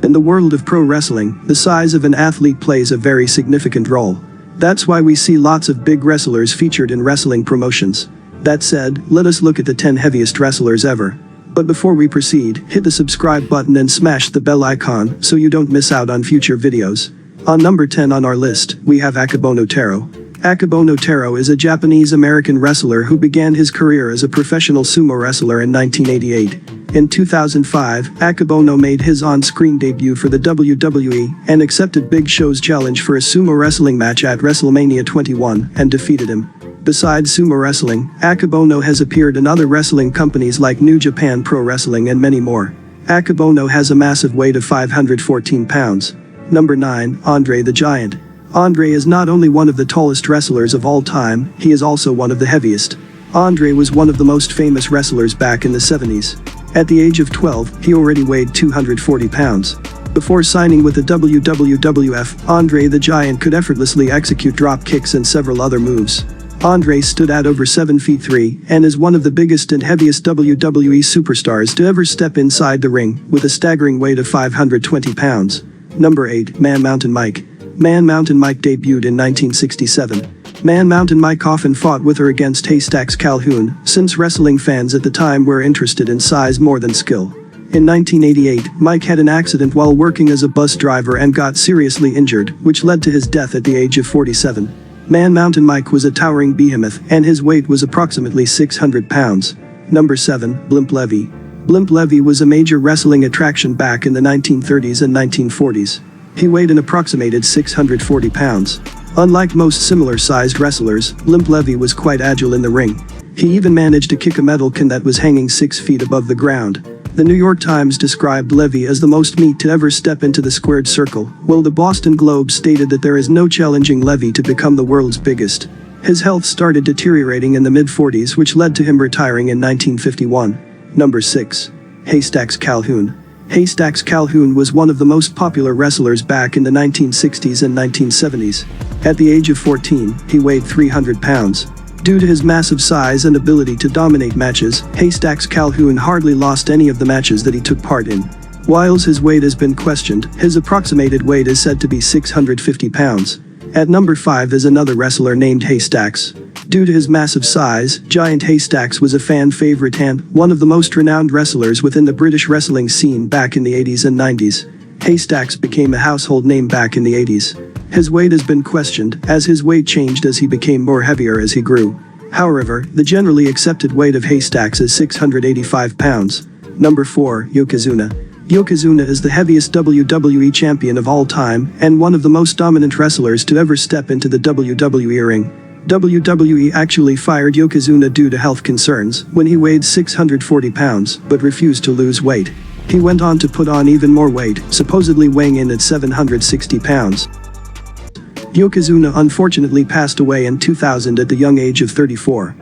In the world of pro wrestling, the size of an athlete plays a very significant role. That's why we see lots of big wrestlers featured in wrestling promotions. That said, let us look at the 10 heaviest wrestlers ever. But before we proceed, hit the subscribe button and smash the bell icon so you don't miss out on future videos. On number 10 on our list, we have AKEBONO TARO. AKEBONO TARO is a Japanese-American wrestler who began his career as a professional sumo wrestler in 1988. In 2005, AKEBONO made his on-screen debut for the WWE and accepted Big Show's challenge for a sumo wrestling match at WrestleMania 21 and defeated him. Besides sumo wrestling, AKEBONO has appeared in other wrestling companies like New Japan Pro Wrestling and many more. AKEBONO has a massive weight of 514 pounds. Number 9, Andre the Giant. Andre is not only one of the tallest wrestlers of all time, he is also one of the heaviest. Andre was one of the most famous wrestlers back in the 70s. At the age of 12, he already weighed 240 pounds. Before signing with the WWF, Andre the Giant could effortlessly execute drop kicks and several other moves. Andre stood at over 7 feet 3 and is one of the biggest and heaviest WWE superstars to ever step inside the ring, with a staggering weight of 520 pounds. Number 8, Man Mountain Mike. Man Mountain Mike debuted in 1967. Man Mountain Mike often fought with or against HAYSTACKS Calhoun, since wrestling fans at the time were interested in size more than skill. In 1988, Mike had an accident while working as a bus driver and got seriously injured, which led to his death at the age of 47. Man Mountain Mike was a towering behemoth and his weight was approximately 600 pounds. Number 7, BLIMP LEVY. BLIMP LEVY was a major wrestling attraction back in the 1930s and 1940s. He weighed an approximated 640 pounds. Unlike most similar-sized wrestlers, BLIMP LEVY was quite agile in the ring. He even managed to kick a metal can that was hanging 6 feet above the ground. The New York Times described Levy as the most meat to ever step into the squared circle, while the Boston Globe stated that there is no challenging Levy to become the world's biggest. His health started deteriorating in the mid-40s, which led to him retiring in 1951. Number 6. HAYSTACKS Calhoun. HAYSTACKS Calhoun was one of the most popular wrestlers back in the 1960s and 1970s. At the age of 14, he weighed 300 pounds. Due to his massive size and ability to dominate matches, HAYSTACKS Calhoun hardly lost any of the matches that he took part in. Whilst his weight has been questioned, his approximated weight is said to be 650 pounds. At number 5 is another wrestler named HAYSTACKS. Due to his massive size, Giant HAYSTACKS was a fan favorite and one of the most renowned wrestlers within the British wrestling scene back in the 80s and 90s. HAYSTACKS became a household name back in the 80s. His weight has been questioned, as his weight changed as he became more heavier as he grew. However, the generally accepted weight of HAYSTACKS is 685 pounds. Number 4, YOKOZUNA. YOKOZUNA is the heaviest WWE champion of all time and one of the most dominant wrestlers to ever step into the WWE ring. WWE actually fired YOKOZUNA due to health concerns when he weighed 640 pounds but refused to lose weight. He went on to put on even more weight, supposedly weighing in at 760 pounds. YOKOZUNA unfortunately passed away in 2000 at the young age of 34.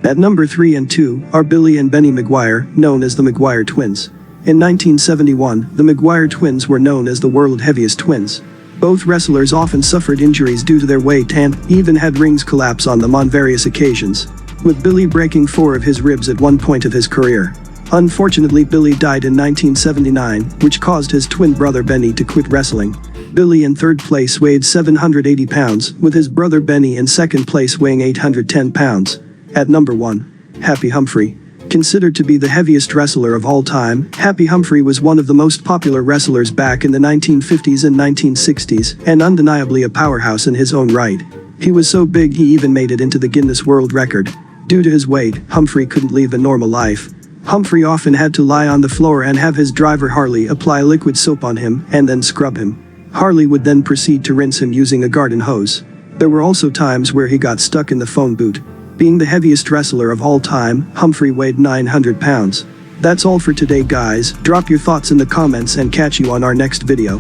At number 3 and 2 are Billy and Benny McGuire, known as the McGuire Twins. In 1971, the McGuire Twins were known as the world heaviest twins. Both wrestlers often suffered injuries due to their weight and even had rings collapse on them on various occasions, with Billy breaking 4 of his ribs at one point of his career. Unfortunately, Billy died in 1979, which caused his twin brother Benny to quit wrestling. Billy in third place weighed 780 pounds, with his brother Benny in second place weighing 810 pounds. At number 1, Happy Humphrey. Considered to be the heaviest wrestler of all time, Happy Humphrey was one of the most popular wrestlers back in the 1950s and 1960s and undeniably a powerhouse in his own right. He was so big he even made it into the Guinness World Record. Due to his weight, Humphrey couldn't live a normal life. Humphrey often had to lie on the floor and have his driver Harley apply liquid soap on him and then scrub him. Harley would then proceed to rinse him using a garden hose. There were also times where he got stuck in the phone booth. Being the heaviest wrestler of all time, Humphrey weighed 900 pounds. That's all for today, guys. Drop your thoughts in the comments and catch you on our next video.